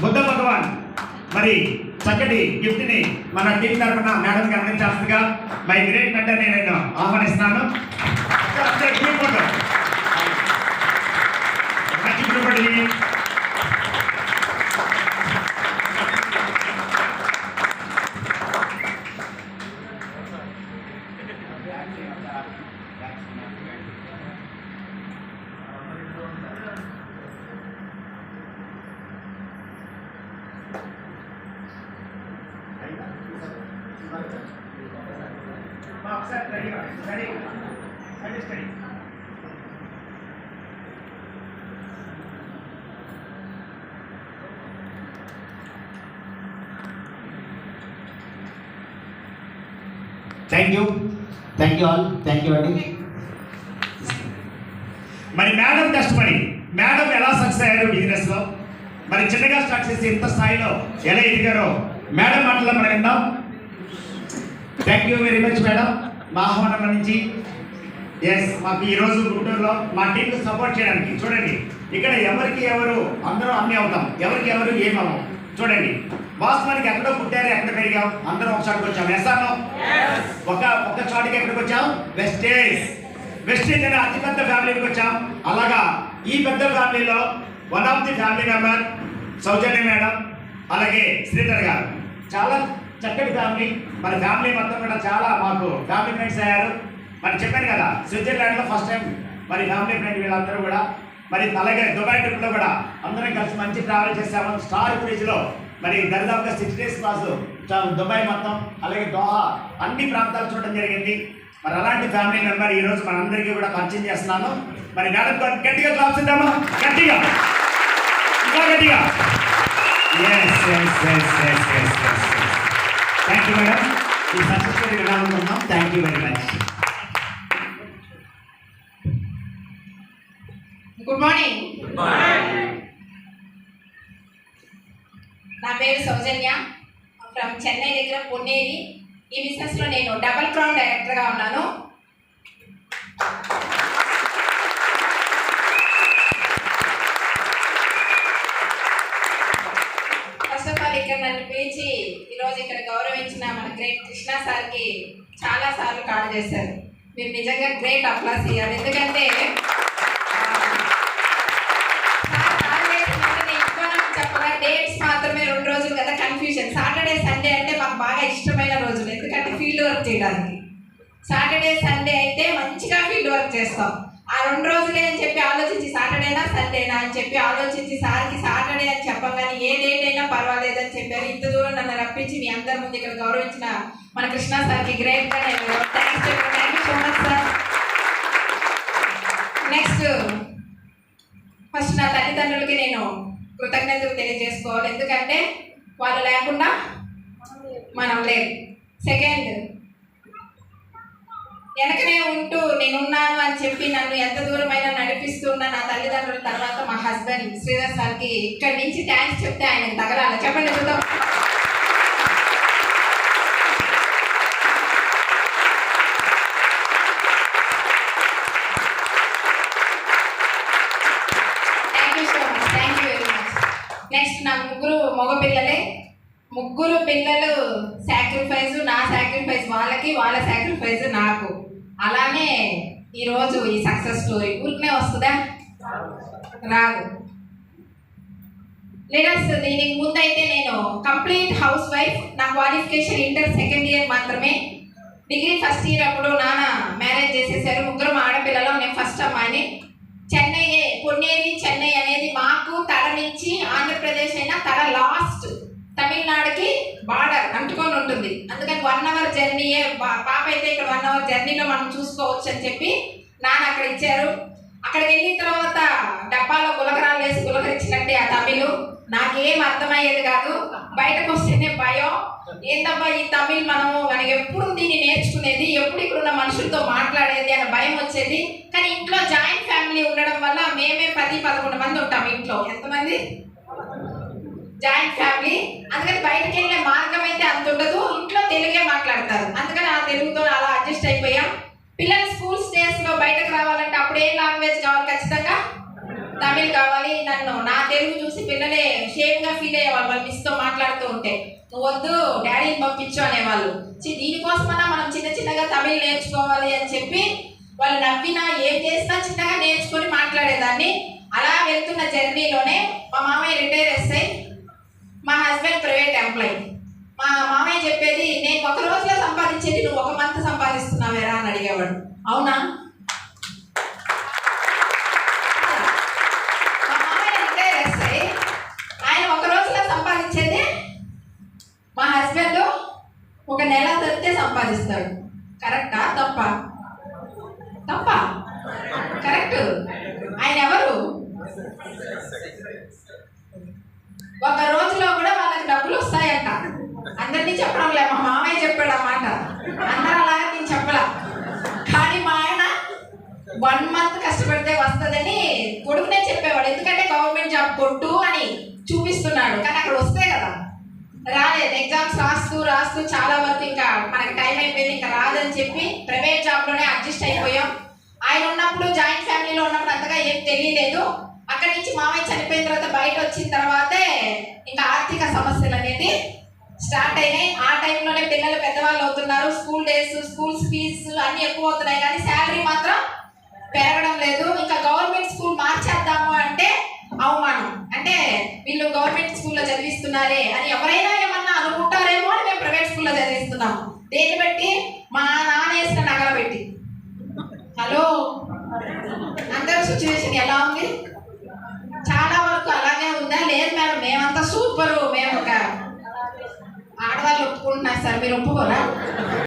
బుద్ధ భగవాన్ మరి చక్కటి గిఫ్ట్ ని మన టీం తరఫున మేడం కి అందించాల్సిందిగా మై గ్రేట్ మెంటర్ నేను ఆహ్వానిస్తున్నాను. Thank you all, thank you అండి. మరి మేడం కష్టపడి మేడం ఎలా సక్సెస్ అయ్యారు బిజినెస్ లో, మరి చిన్నగా స్టార్ట్ చేసి ఇంత స్థాయిలో ఎలా ఎదిగారో మేడం మాటల్లో మనం విందాం. Thank you very much madam, మా ఆహ్వానం నుంచి. ఎస్, మాకు ఈరోజు గుంటూరులో మా టీంకి సపోర్ట్ చేయడానికి చూడండి, ఇక్కడ ఎవరికి ఎవరు అందరూ అన్నీ అవుతాం, ఎవరికి ఎవరు ఏమవం. చూడండి, వాస్తవానికి ఎక్కడో పుట్టారు, ఎక్కడ పెరిగాం, అందరం ఒక చోటుకు వచ్చాం. ఎస్ఆర్నో ఒక చోటుకి ఎక్కడికి వచ్చాం, వెస్టేజ్ అనే అతిపెద్ద ఫ్యామిలీకి వచ్చాం. అలాగా ఈ పెద్ద ఫ్యామిలీలో one of the family member Soujanya madam, అలాగే శ్రీధర్ గారు. చాలా చక్కటి ఫ్యామిలీ. మరి ఫ్యామిలీ మొత్తం కూడా చాలా మాకు ఫ్యామిలీ ఫ్రెండ్స్ అయ్యారు. మరి చెప్పాను కదా, స్విట్జర్లాండ్లో ఫస్ట్ టైం మరి ఫ్యామిలీ ఫ్రెండ్ వీళ్ళందరూ కూడా. మరి అలాగే దుబాయ్ ట్రిప్లో కూడా అందరం కలిసి మంచి ట్రావెల్ చేసాము. స్టార్ క్రూజ్లో మరి దరిదాపుగా 6 days పాసు దుబాయ్ మొత్తం, అలాగే దోహా అన్ని ప్రాంతాలు చూడడం జరిగింది. మరి అలాంటి ఫ్యామిలీ మెంబర్ ఈరోజు మనందరికీ కూడా పరిచయం చేస్తున్నాను. మరి మేడం గట్టిగా క్లాప్స్ ఇద్దామా, గట్టిగా, ఇంకా గట్టిగా. థ్యాంక్ యూ మేడం, ఈ సక్సెస్ఫుల్ వినాలనుకుంటున్నాం. Thank you very much. Good morning. నా పేరు సౌజన్య, ఫ్రమ్ చెన్నై దగ్గర పొన్నేరి. ఈ బిజినెస్లో నేను డబల్ క్రౌన్ డైరెక్టర్గా ఉన్నాను. ఫస్ట్ ఆఫ్ ఆల్ ఇక్కడ నన్ను పిలిచి ఈరోజు ఇక్కడ గౌరవించిన మన గ్రేట్ కృష్ణ సార్కి చాలా సార్లు కాల్ చేశారు. మీరు నిజంగా గ్రేట్ అప్లాస్ ఇవ్వాలి. ఎందుకంటే డేట్స్ మాత్రమే 2 రోజులు కదా, కన్ఫ్యూజన్. సాటర్డే సండే అంటే మాకు బాగా ఇష్టమైన రోజులు, ఎందుకంటే ఫీల్డ్ వర్క్ చేయడానికి. సాటర్డే సండే అయితే మంచిగా ఫీల్డ్ వర్క్ చేస్తాం. ఆ 2 రోజులే అని చెప్పి ఆలోచించి సాటర్డేనా సండేనా అని చెప్పి ఆలోచించి సార్కి సాటర్డే అని చెప్పగానే ఏ డేట్ అయినా పర్వాలేదని చెప్పారు. ఇంత దూరం నన్ను రప్పించి మీ అందరి ముందు ఇక్కడ గౌరవించిన మన కృష్ణ సార్కి గ్రేట్గా నేను థ్యాంక్స్ చెప్పాను. Thank you so much sir. Next, first నా తల్లిదండ్రులకి నేను కృతజ్ఞతలు తెలియజేసుకోవాలి, ఎందుకంటే వాళ్ళు లేకుండా మనం లేదు. సెకండ్, వెనకనే ఉంటూ నేనున్నాను అని చెప్పి నన్ను ఎంత దూరమైనా నడిపిస్తున్న నా తల్లిదండ్రుల తర్వాత మా హస్బెండ్ శ్రీధర్ సార్కి ఇక్కడి నుంచి థ్యాంక్స్ చెప్తే ఆయనకు తగలాలి. చెప్పండి చూద్దాం. నెక్స్ట్, నా ముగ్గురు మగపిల్లలే. ముగ్గురు పిల్లలు సాక్రిఫైస్, నా సాక్రిఫైస్ వాళ్ళకి, వాళ్ళ సాక్రిఫైస్ నాకు. అలానే ఈరోజు ఈ సక్సెస్ స్టోరీ ఊరికనే వస్తుందా, రాదు. లీడర్స్, దీనికి ముందైతే నేను కంప్లీట్ హౌస్ వైఫ్. నా క్వాలిఫికేషన్ ఇంటర్ సెకండ్ ఇయర్ మాత్రమే. డిగ్రీ ఫస్ట్ ఇయర్ అప్పుడు నాన్న మ్యారేజ్ చేసేసారు. ముగ్గురు ఆడపిల్లలు, నేను ఫస్ట్ అమ్మాయిని. చెన్నై, పొన్నేరి చెన్నై అనేది మాకు తడ నుంచి ఆంధ్రప్రదేశ్ అయినా తడ లాస్ట్ తమిళనాడుకి బార్డర్ అంటుకొని ఉంటుంది. అందుకని 1 hour జర్నీయే. పాప అయితే ఇక్కడ 1 hour జర్నీలో మనం చూసుకోవచ్చు అని చెప్పి నాన్న అక్కడ ఇచ్చారు. అక్కడికి వెళ్ళిన తర్వాత డబ్బాలో గులకరాలు వేసి గులకరించినట్టే ఆ తమిళ్. నాకేం అర్థమయ్యేది కాదు. బయటకు వస్తేనే భయం, ఏందబ్బా ఈ తమిళ్ మనకి ఎప్పుడు దీన్ని నేర్చుకునేది, ఎప్పుడు ఇక్కడున్న మనుషులతో మాట్లాడేది అనే భయం వచ్చేది. కానీ ఇంట్లో జాయింట్ ఫ్యామిలీ ఉండడం వల్ల మేమే 10-11 మంది ఉంటాం ఇంట్లో. ఎంతమంది? Joint family. అందుకని బయటకు వెళ్ళే మార్గం అయితే అంత ఉండదు, ఇంట్లో తెలుగే మాట్లాడతారు. అందుకని ఆ తెలుగుతో అలా అడ్జస్ట్ అయిపోయాం. పిల్లలు స్కూల్స్ డేస్లో బయటకు రావాలంటే అప్పుడు ఏం లాంగ్వేజ్ కావాలి ఖచ్చితంగా? తమిళ్ కావాలి, నన్ను నా తెలుగు చూసి పిల్లలే షేమ్గా ఫీల్ అయ్యేవాళ్ళు వాళ్ళ మిస్తో మాట్లాడుతూ ఉంటే. నువ్వు వద్దు డాడీని పంపించు అనేవాళ్ళు. దీనికోసమన్నా మనం చిన్న చిన్నగా తమిళ్ నేర్చుకోవాలి అని చెప్పి వాళ్ళు నవ్వినా ఏం చేసినా చిన్నగా నేర్చుకొని మాట్లాడేదాన్ని. అలా వెళ్తున్న జర్నీలోనే మా మామయ్య రిటైర్ ఎస్ఐ, మా హస్బెండ్ ప్రైవేట్ ఎంప్లాయీ. మా మామయ్య చెప్పేది, నేను ఒక రోజులో సంపాదించేది నువ్వు ఒక మంత్ సంపాదిస్తున్నావేరా అని అడిగేవాడు. అవునా? మా మామయ్య రిటైర్ ఎస్ఐ, ఆయన ఒక రోజులో సంపాదించేది మా హస్బెండ్ ఒక నెల తప్పితే సంపాదిస్తాడు. కరెక్టా తప్ప? తప్ప, కరెక్ట్. ఆయన ఎవరు? ఒక రోజులో కూడా వాళ్ళకి డబ్బులు వస్తాయంట. అందరినీ చెప్పడం లే, మా మామయ్య చెప్పాడు అన్నమాట. అందరూ అలాగే నేను చెప్పలా. కానీ మా ఆయన 1 month కష్టపడితే వస్తుందని కొడుకునే చెప్పేవాడు. ఎందుకంటే గవర్నమెంట్ జాబ్ కొట్టు అని చూపిస్తున్నాడు. కానీ అక్కడ వస్తే కదా, రాలేదు. ఎగ్జామ్స్ రాస్తూ చాలా వరకు ఇంకా మనకి టైం అయిపోయింది, ఇంకా రాదని చెప్పి ప్రైవేట్ జాబ్లోనే అడ్జస్ట్ అయిపోయాం. ఆయన ఉన్నప్పుడు జాయింట్ ఫ్యామిలీలో ఉన్నప్పుడు అంతగా ఏం తెలియలేదు. అక్కడి నుంచి మామయ్య చనిపోయిన తర్వాత బయట వచ్చిన తర్వాతే ఇంకా ఆర్థిక సమస్యలు అనేది స్టార్ట్ అయినాయి. ఆ టైంలోనే పిల్లలు పెద్దవాళ్ళు అవుతున్నారు. స్కూల్ డేస్, స్కూల్స్ ఫీజు అన్నీ ఎక్కువ అవుతున్నాయి, కానీ శాలరీ మాత్రం పెరగడం లేదు. ఇంకా గవర్నమెంట్ స్కూల్ మార్చేద్దాము అంటే అవమానం. అంటే వీళ్ళు గవర్నమెంట్ స్కూల్లో చదివిస్తున్నారే అని ఎవరైనా ఏమన్నా అనుకుంటారేమో అని మేము ప్రైవేట్ స్కూల్లో చదివిస్తున్నాము. దేన్ని బట్టి? మా నాన్న వేసిన నగల పెట్టి. హలో, అందరూ సిచ్యువేషన్ ఎలా ఉంది? చాలా వరకు అలాగే ఉందా? లేదు మేడం, మేమంతా సూపరు, మేము ఒక ఆడవాళ్ళు ఒప్పుకుంటున్నారు సార్, మీరు ఒప్పుకోరా?